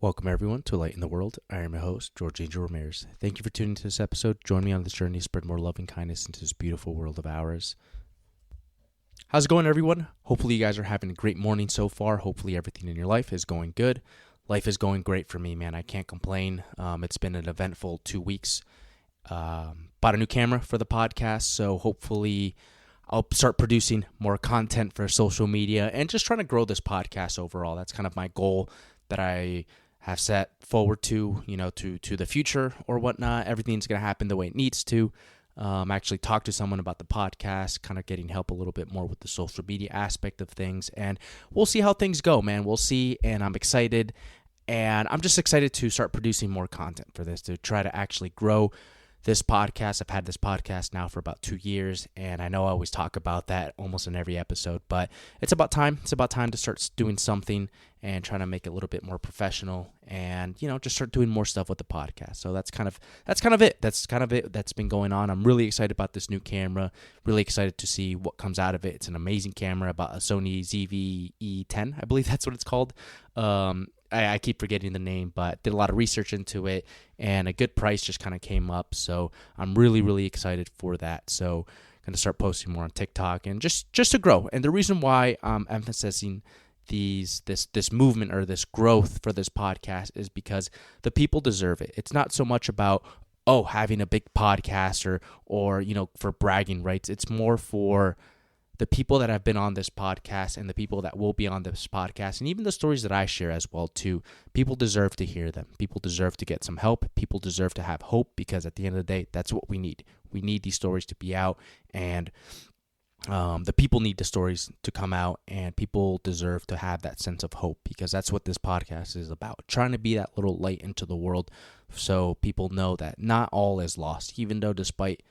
Welcome, everyone, to Light in the World. I am your host, George Angel Ramirez. Thank you for tuning to this episode. Join me on this journey to spread more love and kindness into this beautiful world of ours. How's it going, everyone? Hopefully, you guys are having a great morning so far. Hopefully, everything in your life is going good. Life is going great for me, man. I can't complain. It's been an eventful 2 weeks. Bought a new camera for the podcast, so hopefully I'll start producing more content for social media and just trying to grow this podcast overall. That's kind of my goal that I have set forward to the future or whatnot. Everything's going to happen the way it needs to. I actually talked to someone about the podcast, kind of getting help a little bit more with the social media aspect of things, and we'll see how things go, man. We'll see, and I'm excited, and I'm just excited to start producing more content for this, to try to actually grow this podcast. I've had this podcast now for about 2 years, and I know I always talk about that almost in every episode, but it's about time. It's about time to start doing something and trying to make it a little bit more professional and, just start doing more stuff with the podcast. So that's kind of it. That's kind of it that's been going on. I'm really excited about this new camera, really excited to see what comes out of it. It's an amazing camera, about a Sony ZV-E10, I believe that's what it's called. I keep forgetting the name, but did a lot of research into it, and a good price just kind of came up. So I'm really, really excited for that. So I'm going to start posting more on TikTok and just to grow. And the reason why I'm emphasizing this movement or this growth for this podcast is because the people deserve it. It's not so much about having a big podcast or for bragging rights. It's more for the people that have been on this podcast and the people that will be on this podcast, and even the stories that I share as well too. People deserve to hear them. People deserve to get some help. People deserve to have hope, because at the end of the day, that's what we need. We need these stories to be out, and the people need the stories to come out, and people deserve to have that sense of hope, because that's what this podcast is about. Trying to be that little light into the world, so people know that not all is lost, even though despite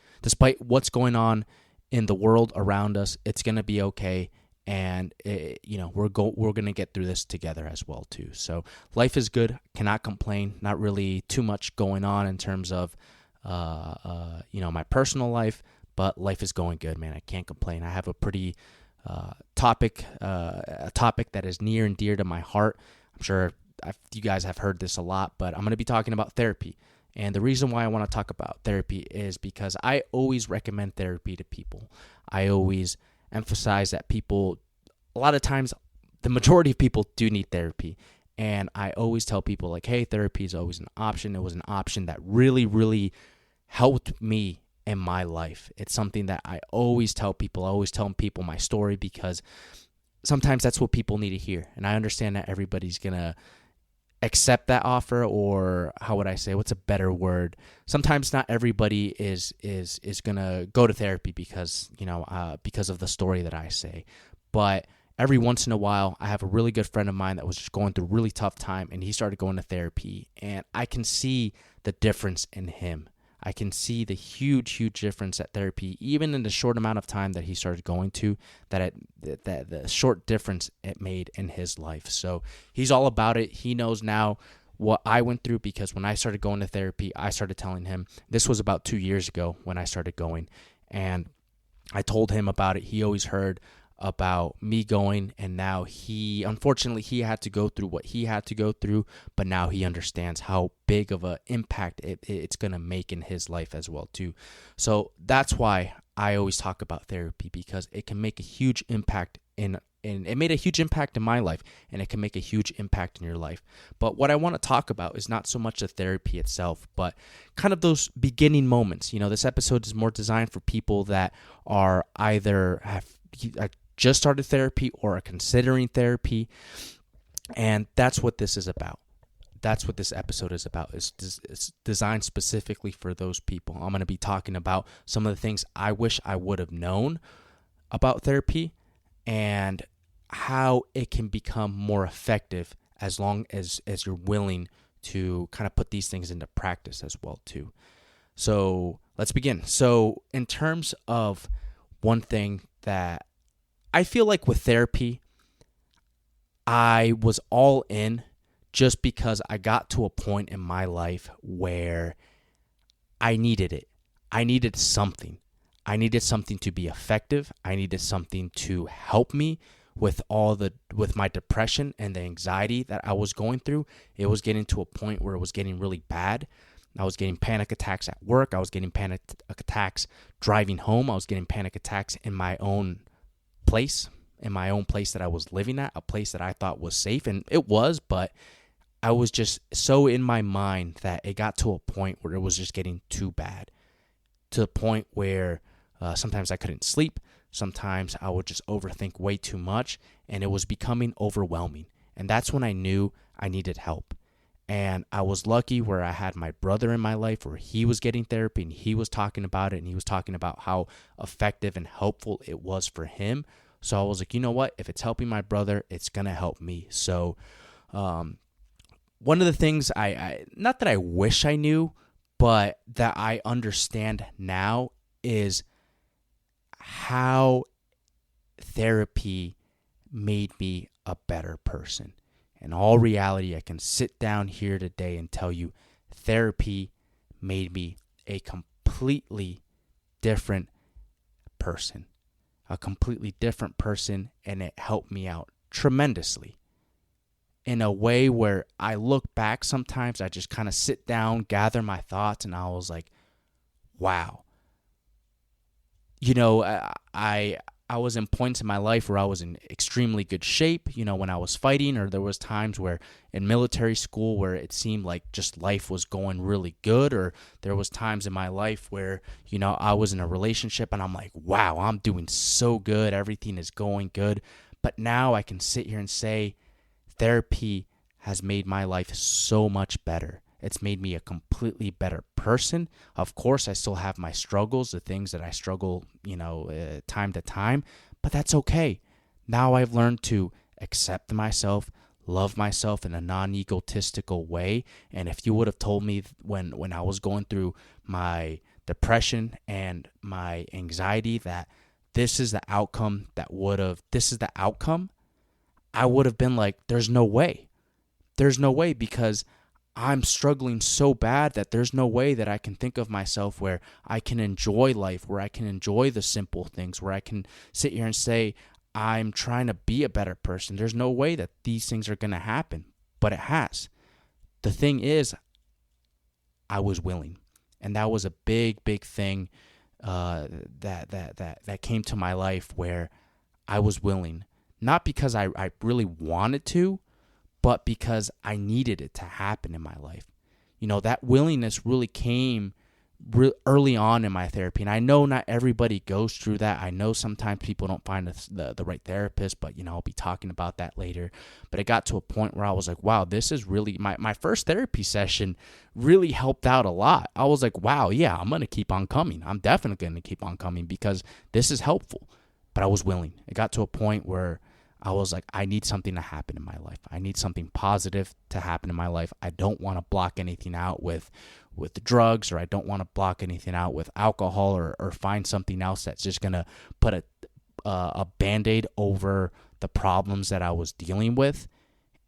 what's going on in the world around us, it's going to be okay, and we're going to get through this together as well too. So life is good, cannot complain. Not really too much going on in terms of my personal life, but life is going good, man. I can't complain. I have a pretty topic that is near and dear to my heart. I'm sure you guys have heard this a lot, but I'm going to be talking about therapy. And the reason why I want to talk about therapy is because I always recommend therapy to people. I always emphasize that people, a lot of times, the majority of people do need therapy. And I always tell people, like, hey, therapy is always an option. It was an option that really, really helped me in my life. It's something that I always tell people. I always tell people my story, because sometimes that's what people need to hear. And I understand that everybody's going to accept that offer, or how would I say, what's a better word? Sometimes not everybody is gonna go to therapy because of the story that I say. But every once in a while, I have a really good friend of mine that was just going through a really tough time, and he started going to therapy, and I can see the difference in him. I can see the huge difference at therapy, even in the short amount of time that he started going to, that the short difference it made in his life. So he's all about it. He knows now what I went through, because when I started going to therapy, I started telling him, this was about 2 years ago when I started going, and I told him about it. He always heard about me going, and now he had to go through what he had to go through, but now he understands how big of an impact it's going to make in his life as well too. So that's why I always talk about therapy, because it can make a huge impact and it made a huge impact in my life, and it can make a huge impact in your life. But what I want to talk about is not so much the therapy itself, but kind of those beginning moments. This episode is more designed for people that are either have just started therapy or are considering therapy, and that's what this is about. That's what this episode is about. It's designed specifically for those people. I'm going to be talking about some of the things I wish I would have known about therapy, and how it can become more effective as long as you're willing to kind of put these things into practice as well too. So let's begin. So in terms of one thing that I feel like with therapy, I was all in just because I got to a point in my life where I needed it. I needed something. I needed something to be effective. I needed something to help me with my depression and the anxiety that I was going through, it was getting to a point where it was getting really bad. I was getting panic attacks at work. I was getting panic attacks driving home. I was getting panic attacks in my own place, that I was living at, a place that I thought was safe. And it was, but I was just so in my mind that it got to a point where it was just getting too bad, to the point where sometimes I couldn't sleep. Sometimes I would just overthink way too much, and it was becoming overwhelming. And that's when I knew I needed help. And I was lucky where I had my brother in my life where he was getting therapy and he was talking about it, and he was talking about how effective and helpful it was for him. So I was like, you know what? If it's helping my brother, it's going to help me. So one of the things I not that I wish I knew, but that I understand now is how therapy made me a better person. In all reality, I can sit down here today and tell you therapy made me a completely different person. And it helped me out tremendously. In a way where I look back sometimes, I just kind of sit down, gather my thoughts, and I was like, wow. I was in points in my life where I was in extremely good shape, when I was fighting, or there was times where in military school where it seemed like just life was going really good, or there was times in my life where, I was in a relationship and I'm like, wow, I'm doing so good. Everything is going good. But now I can sit here and say therapy has made my life so much better. It's made me a completely better person. Of course, I still have my struggles, the things that I struggle, time to time, but that's okay. Now I've learned to accept myself, love myself in a non-egotistical way. And if you would have told me when I was going through my depression and my anxiety that this is the outcome, I would have been like, there's no way. There's no way, because I'm struggling so bad that there's no way that I can think of myself where I can enjoy life, where I can enjoy the simple things, where I can sit here and say, I'm trying to be a better person. There's no way that these things are going to happen, but it has. The thing is, I was willing, and that was a big, big thing that came to my life, where I was willing, not because I really wanted to, but because I needed it to happen in my life. That willingness really came early on in my therapy. And I know not everybody goes through that. I know sometimes people don't find the right therapist, but, I'll be talking about that later. But it got to a point where I was like, wow, this is really, my first therapy session really helped out a lot. I was like, wow, yeah, I'm going to keep on coming. I'm definitely going to keep on coming because this is helpful. But I was willing. It got to a point where I was like, I need something to happen in my life. I need something positive to happen in my life. I don't want to block anything out with the drugs, or I don't want to block anything out with alcohol, or find something else that's just going to put a Band-Aid over the problems that I was dealing with.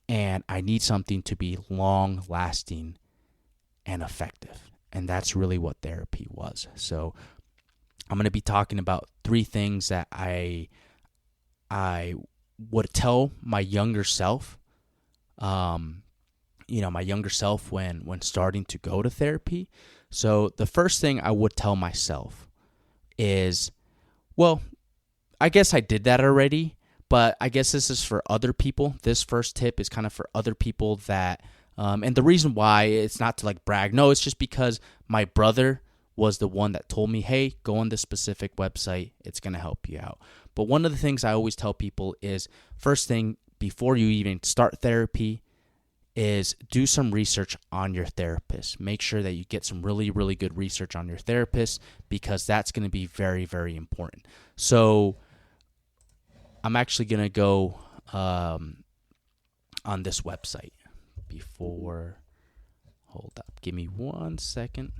And I need something to be long-lasting and effective. And that's really what therapy was. So I'm going to be talking about 3 things that I would tell my younger self, my younger self when starting to go to therapy. So the first thing I would tell myself is, well, I guess I did that already, but I guess this is for other people. This first tip is kind of for other people that, and the reason why, it's not to brag. No, it's just because my brother was the one that told me, hey, go on this specific website. It's going to help you out. But one of the things I always tell people is, first thing, before you even start therapy, is do some research on your therapist. Make sure that you get some really, really good research on your therapist, because that's going to be very, very important. So I'm actually going to go on this website hold up, give me 1 second.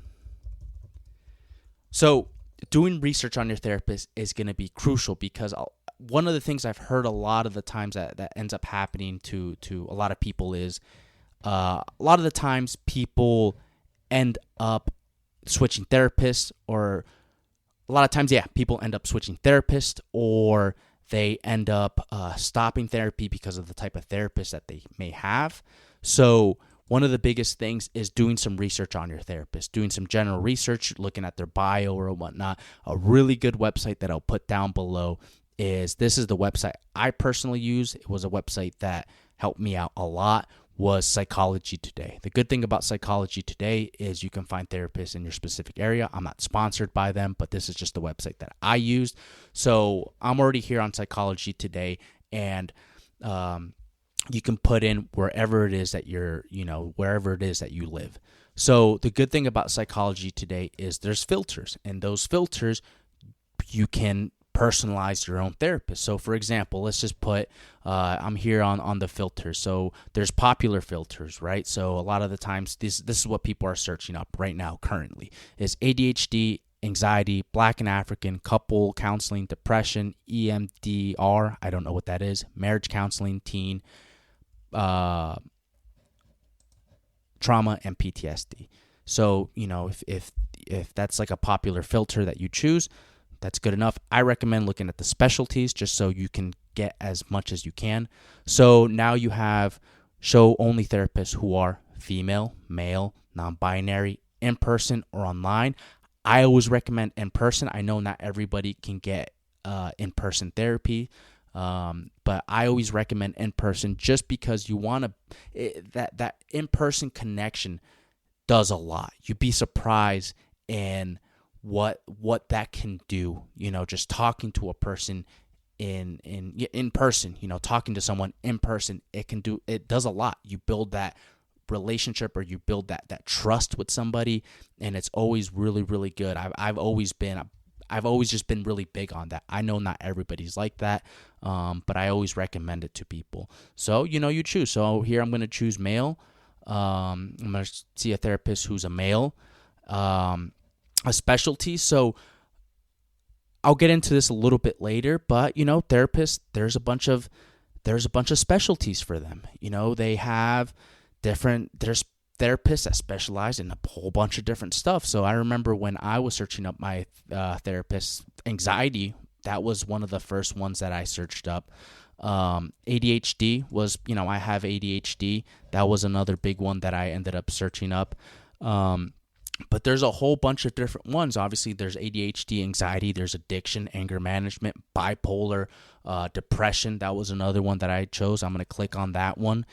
So doing research on your therapist is going to be crucial, because one of the things I've heard a lot of the times that ends up happening to a lot of people is a lot of the times people end up switching therapists, or a lot of times, people end up switching therapists, or they end up stopping therapy because of the type of therapist that they may have. So one of the biggest things is doing some research on your therapist, doing some general research, looking at their bio or whatnot. A really good website that I'll put down below is the website I personally use. It was a website that helped me out a lot, was Psychology Today. The good thing about Psychology Today is you can find therapists in your specific area. I'm not sponsored by them, but this is just the website that I used. So I'm already here on Psychology Today, and you can put in wherever it is that wherever it is that you live. So the good thing about Psychology Today is there's filters, and those filters you can personalize your own therapist. So for example, let's just put I'm here on the filters. So there's popular filters, right? So a lot of the times this is what people are searching up right now currently is ADHD, anxiety, Black and African, couple counseling, depression, EMDR, I don't know what that is, marriage counseling, teen, trauma, and PTSD. So if that's like a popular filter that you choose, that's good enough. I recommend looking at the specialties just so you can get as much as you can. So now you have show-only therapists who are female, male, non-binary, in-person or online. I always recommend in-person. I know not everybody can get in-person therapy, but I always recommend in-person just because you want that in-person connection does a lot. You'd be surprised in what that can do, just talking to a person in person, talking to someone in person, it does a lot. You build that relationship, or you build that trust with somebody, and it's always really, really good. I've always just been really big on that. I know not everybody's like that, but I always recommend it to people. So, you choose. So here I'm going to choose male. I'm going to see a therapist who's a male. A specialty. So I'll get into this a little bit later, but therapists, there's a bunch of specialties for them. They have there's therapists that specialize in a whole bunch of different stuff. So I remember when I was searching up my therapist, anxiety, that was one of the first ones that I searched up. ADHD was, I have ADHD. That was another big one that I ended up searching up. But there's a whole bunch of different ones. Obviously, there's ADHD, anxiety, there's addiction, anger management, bipolar, depression. That was another one that I chose. I'm going to click on that one.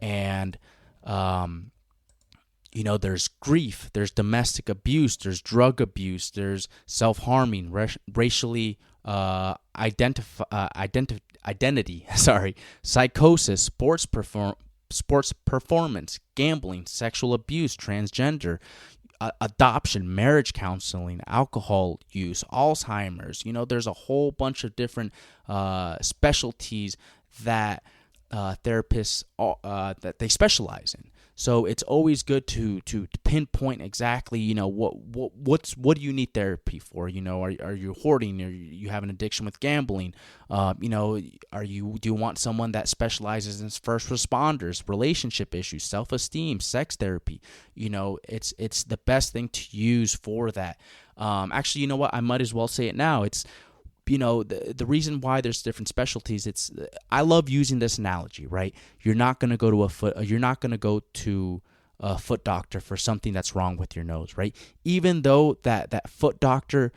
And, there's grief, there's domestic abuse, there's drug abuse, there's self-harming, racially identity, psychosis, sports performance, gambling, sexual abuse, transgender, adoption, marriage counseling, alcohol use, Alzheimer's. There's a whole bunch of different specialties that therapists that they specialize in. So it's always good to pinpoint exactly, what do you need therapy for? Are you hoarding? Are you have an addiction with gambling? Do you want someone that specializes in first responders, relationship issues, self-esteem, sex therapy? It's the best thing to use for that. Actually, you know what? I might as well say it now. It's the reason why there's different specialties, I love using this analogy, right? You're not going to go to a foot doctor for something that's wrong with your nose, right? Even though that foot doctor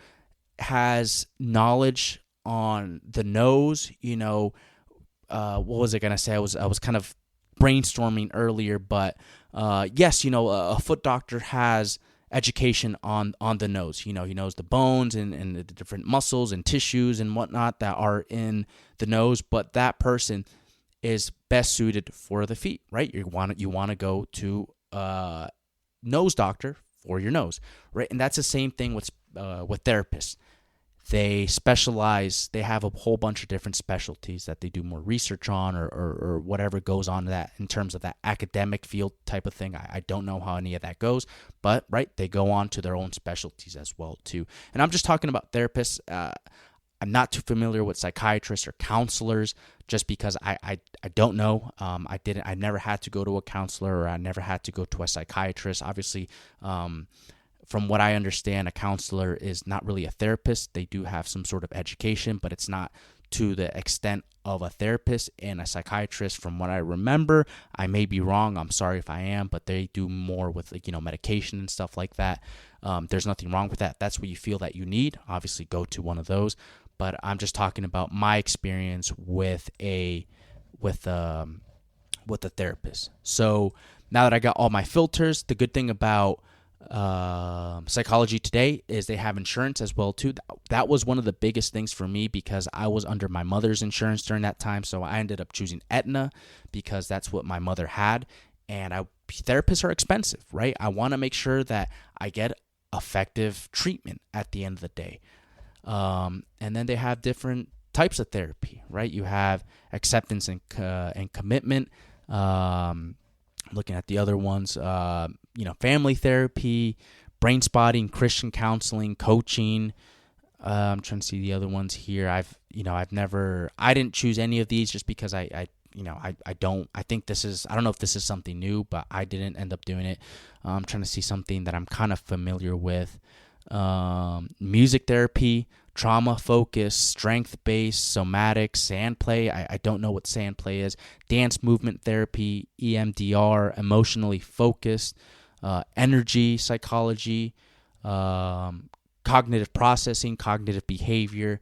has knowledge on the nose, what was I going to say? I was kind of brainstorming earlier, but yes, a foot doctor has education on the nose. He knows the bones and the different muscles and tissues and whatnot that are in the nose, but that person is best suited for the feet, right? You want to go to a nose doctor for your nose, right? And that's the same thing with therapists. They specialize, they have a whole bunch of different specialties that they do more research on or whatever goes on to that in terms of that academic field type of thing. I don't know how any of that goes, but right, they go on to their own specialties as well too. And I'm just talking about therapists. I'm not too familiar with psychiatrists or counselors just because I don't know. I never had to go to a counselor or I never had to go to a psychiatrist. Obviously, from what I understand, a counselor is not really a therapist. They do have some sort of education, but it's not to the extent of a therapist and a psychiatrist. From what I remember, I may be wrong. I'm sorry if I am, but they do more with medication and stuff like that. There's nothing wrong with that. That's what you feel that you need. Obviously, go to one of those. But I'm just talking about my experience with a therapist. So now that I got all my filters, the good thing about Psychology Today is they have insurance as well too. That was one of the biggest things for me because I was under my mother's insurance during that time. So I ended up choosing Aetna because that's what my mother had. And therapists are expensive, right? I want to make sure that I get effective treatment at the end of the day. And then they have different types of therapy, right? You have acceptance and commitment. Looking at the other ones, family therapy, brain spotting, Christian counseling, coaching. I'm trying to see the other ones here. I didn't choose any of these just because I don't think this is, I don't know if this is something new, but I didn't end up doing it. I'm trying to see something that I'm kind of familiar with. Music therapy, trauma focus, strength-based, somatic, sand play. I don't know what sand play is. Dance movement therapy, EMDR, emotionally focused, energy psychology, cognitive processing, cognitive behavior.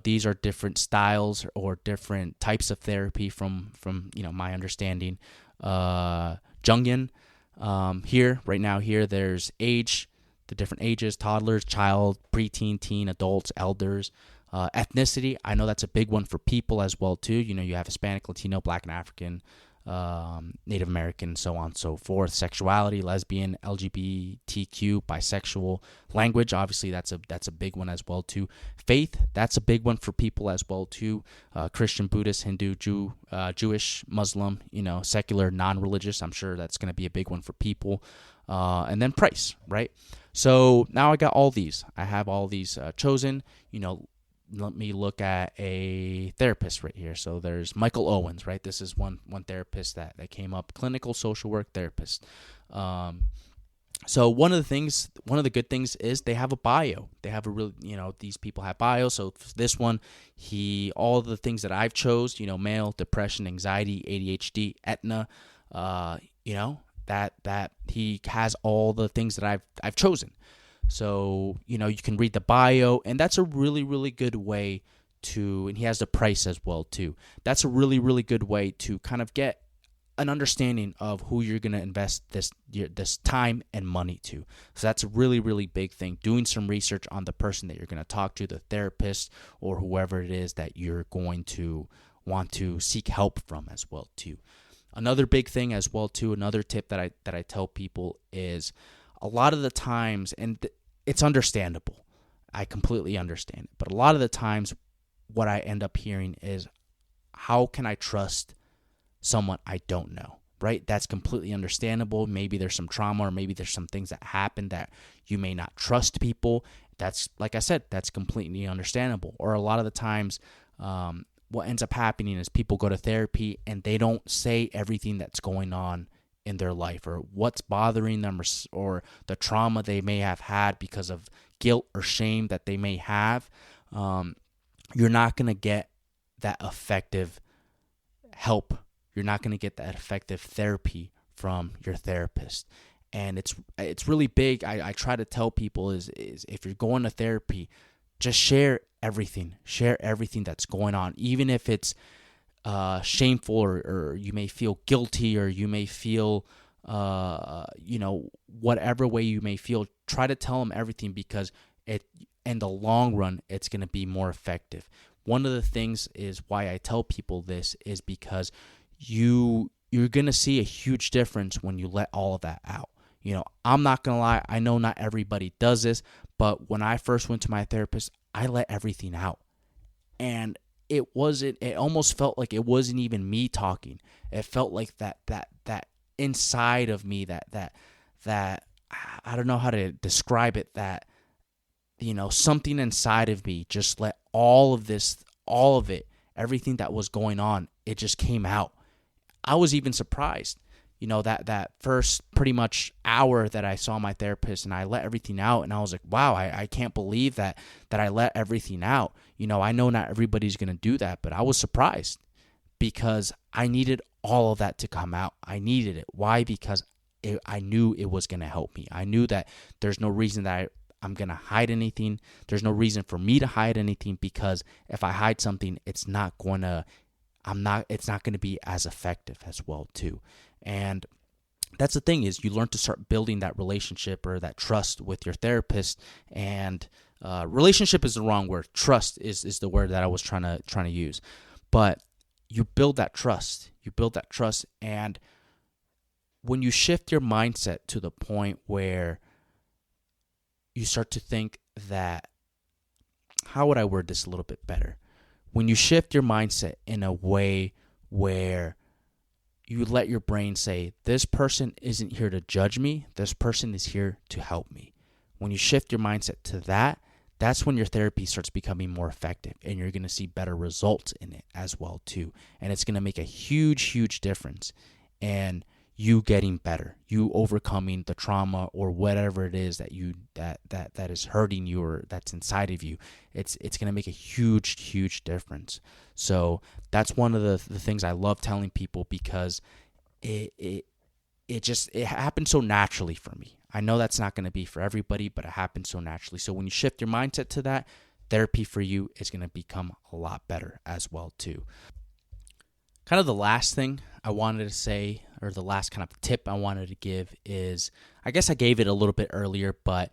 These are different styles or different types of therapy from my understanding. Jungian, right now there's age, the different ages, toddlers, child, preteen, teen, adults, elders. Ethnicity, I know that's a big one for people as well too. You have Hispanic, Latino, Black and African, Native American, so on and so forth. Sexuality, lesbian, LGBTQ, bisexual. Language, obviously that's a big one as well too. Faith, that's a big one for people as well too. Christian, Buddhist, Hindu, Jewish, Muslim, secular, non-religious. I'm sure that's going to be a big one for people. And then price, right? So now I got all these. I have all these chosen. Let me look at a therapist right here. So there's Michael Owens, right? This is one therapist that came up, clinical social work therapist. So one of the good things is they have a bio. They have a really, these people have bios. So this one, all the things that I've chose, male, depression, anxiety, ADHD, Aetna, that he has all the things that I've chosen. So, you can read the bio, and that's a really, really good way to, and he has the price as well too. That's a really, really good way to kind of get an understanding of who you're going to invest this time and money to. So that's a really, really big thing. Doing some research on the person that you're going to talk to, the therapist or whoever it is that you're going to want to seek help from as well too. Another big thing as well too, another tip that I tell people is a lot of the times, and it's understandable, I completely understand it, but a lot of the times what I end up hearing is, how can I trust someone I don't know, right? That's completely understandable. Maybe there's some trauma or maybe there's some things that happen that you may not trust people. That's, like I said, that's completely understandable. Or a lot of the times, what ends up happening is people go to therapy and they don't say everything that's going on in their life or what's bothering them or the trauma they may have had because of guilt or shame that they may have. You're not going to get that effective help. You're not going to get that effective therapy from your therapist. And it's really big. I try to tell people is if you're going to therapy, just share everything that's going on, even if it's shameful or you may feel guilty or you may feel whatever way you may feel. Try to tell them everything because in the long run it's going to be more effective. One of the things is why I tell people this is because you're going to see a huge difference when you let all of that out. I'm not going to lie, I know not everybody does this, but when I first went to my therapist, I let everything out. And it almost felt like it wasn't even me talking. It felt like that inside of me, that I don't know how to describe it, that something inside of me just let all of it, everything that was going on, it just came out. I was even surprised, that first pretty much hour that I saw my therapist and I let everything out, and I was like, wow, I can't believe that I let everything out. I know not everybody's going to do that, but I was surprised because I needed all of that to come out. I needed it. Why? Because I knew it was going to help me. I knew that there's no reason that I'm going to hide anything. There's no reason for me to hide anything, because if I hide something, it's not going to be as effective as well too. And that's the thing, is you learn to start building that relationship or that trust with your therapist. And relationship is the wrong word. Trust is the word that I was trying to use. But you build that trust. And when you shift your mindset to the point where you start to think that, how would I word this a little bit better? When you shift your mindset in a way where you let your brain say, this person isn't here to judge me, this person is here to help me. When you shift your mindset to that, that's when your therapy starts becoming more effective, and you're going to see better results in it as well too. And it's going to make a huge, huge difference in you getting better, you overcoming the trauma or whatever it is that that is hurting you or that's inside of you. It's going to make a huge, huge difference. So that's one of the things I love telling people, because it happens so naturally for me. I know that's not going to be for everybody, but it happens so naturally. So when you shift your mindset to that, therapy for you is going to become a lot better as well too. Kind of the last thing I wanted to say, or the last kind of tip I wanted to give is, I guess I gave it a little bit earlier, but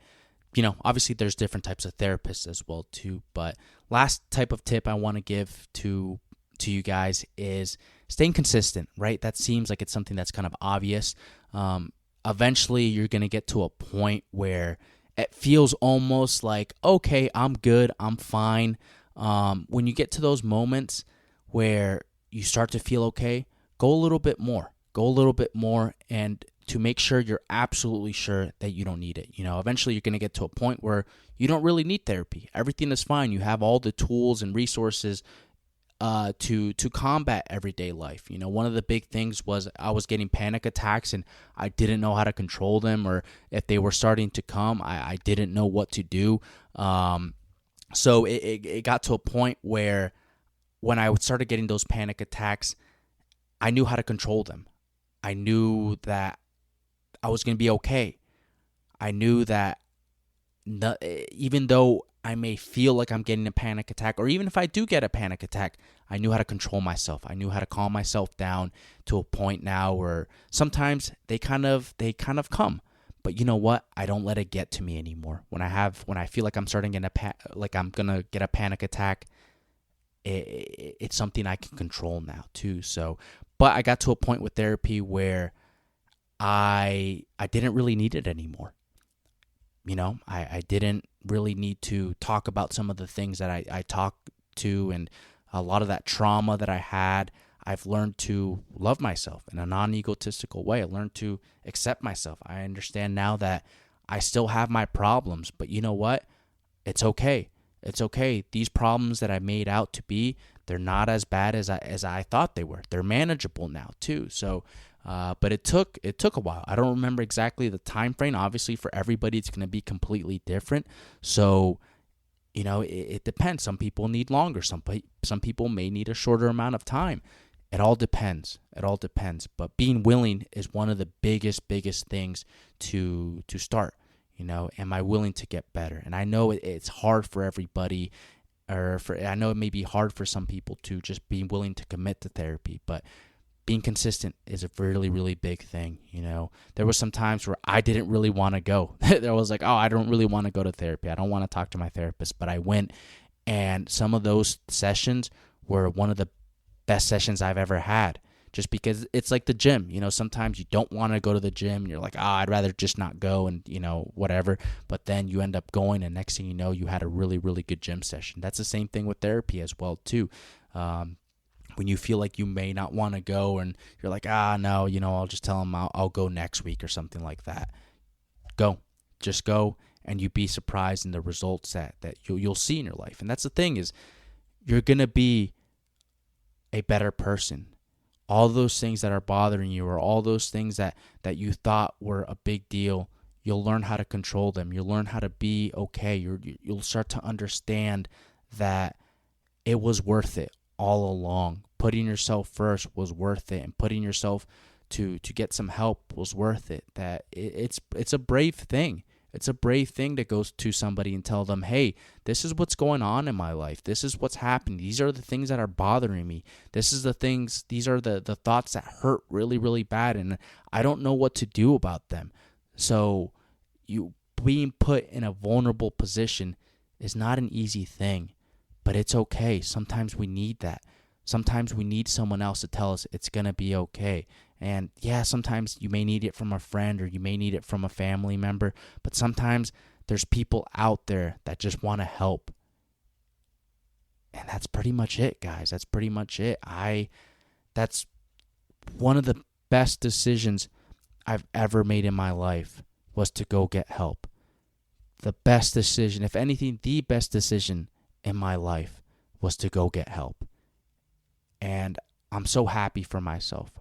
obviously there's different types of therapists as well too. But last type of tip I want to give to you guys is staying consistent, right? That seems like it's something that's kind of obvious. Eventually you're going to get to a point where it feels almost like, okay, I'm good, I'm fine. When you get to those moments where you start to feel okay, go a little bit more, and to make sure you're absolutely sure that you don't need it. Eventually you're going to get to a point where you don't really need therapy. Everything is fine. You have all the tools and resources to combat everyday life. One of the big things was I was getting panic attacks and I didn't know how to control them, or if they were starting to come, I didn't know what to do. So it got to a point where when I started getting those panic attacks, I knew how to control them. I knew that I was going to be okay. I knew that even though I may feel like I'm getting a panic attack, or even if I do get a panic attack, I knew how to control myself. I knew how to calm myself down to a point now where sometimes they kind of come. But you know what? I don't let it get to me anymore. When I feel like I'm starting like I'm going to get a panic attack, it's something I can control now too. So, but I got to a point with therapy where I didn't really need it anymore. I didn't really need to talk about some of the things that I talked to, and a lot of that trauma that I had. I've learned to love myself in a non-egotistical way. I learned to accept myself. I understand now that I still have my problems, but you know what? It's okay. It's okay. These problems that I made out to be, they're not as bad as I thought they were. They're manageable now too. So, but it took a while. I don't remember exactly the time frame. Obviously, for everybody, it's going to be completely different. So, it depends. Some people need longer. Some people may need a shorter amount of time. It all depends. But being willing is one of the biggest things to start. Am I willing to get better? And I know it's hard for everybody, I know it may be hard for some people to just be willing to commit to therapy, but being consistent is a really, really big thing. There were some times where I didn't really want to go. There was like, I don't really want to go to therapy. I don't want to talk to my therapist, but I went, and some of those sessions were one of the best sessions I've ever had. Just because it's like the gym, sometimes you don't want to go to the gym and you're like, I'd rather just not go and, whatever. But then you end up going, and next thing you know, you had a really, really good gym session. That's the same thing with therapy as well, too. When you feel like you may not want to go and you're like, no, I'll just tell them I'll go next week or something like that. Just go, and you'd be surprised in the results that you'll see in your life. And that's the thing, is you're going to be a better person. All those things that are bothering you, or all those things that you thought were a big deal, you'll learn how to control them. You'll learn how to be okay. You'll start to understand that it was worth it all along. Putting yourself first was worth it, and putting yourself to get some help was worth it. That it's a brave thing. It's a brave thing to go to somebody and tell them, hey, this is what's going on in my life. This is what's happening. These are the things that are bothering me. These are the thoughts that hurt really, really bad, and I don't know what to do about them. So you being put in a vulnerable position is not an easy thing, but it's okay. Sometimes we need that. Sometimes we need someone else to tell us it's going to be okay. And yeah, sometimes you may need it from a friend or you may need it from a family member, but sometimes there's people out there that just want to help. And that's pretty much it, guys. That's pretty much it. That's one of the best decisions I've ever made in my life was to go get help. The best decision, if anything, the best decision in my life was to go get help. And I'm so happy for myself.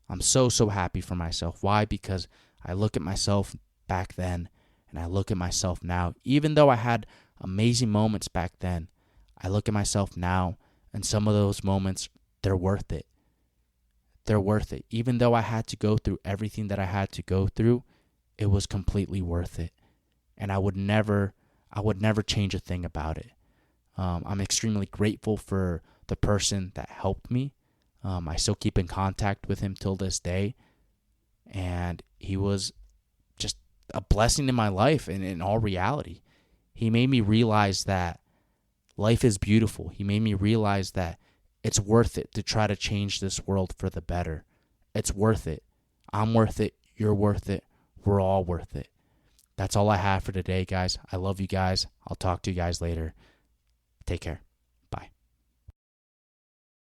I'm so happy for myself. Why? Because I look at myself back then and I look at myself now. Even though I had amazing moments back then, I look at myself now and some of those moments, they're worth it. They're worth it. Even though I had to go through everything that I had to go through, it was completely worth it. And I would never change a thing about it. I'm extremely grateful for the person that helped me. I still keep in contact with him till this day. And he was just a blessing in my life and in all reality. He made me realize that life is beautiful. He made me realize that it's worth it to try to change this world for the better. It's worth it. I'm worth it. You're worth it. We're all worth it. That's all I have for today, guys. I love you guys. I'll talk to you guys later. Take care.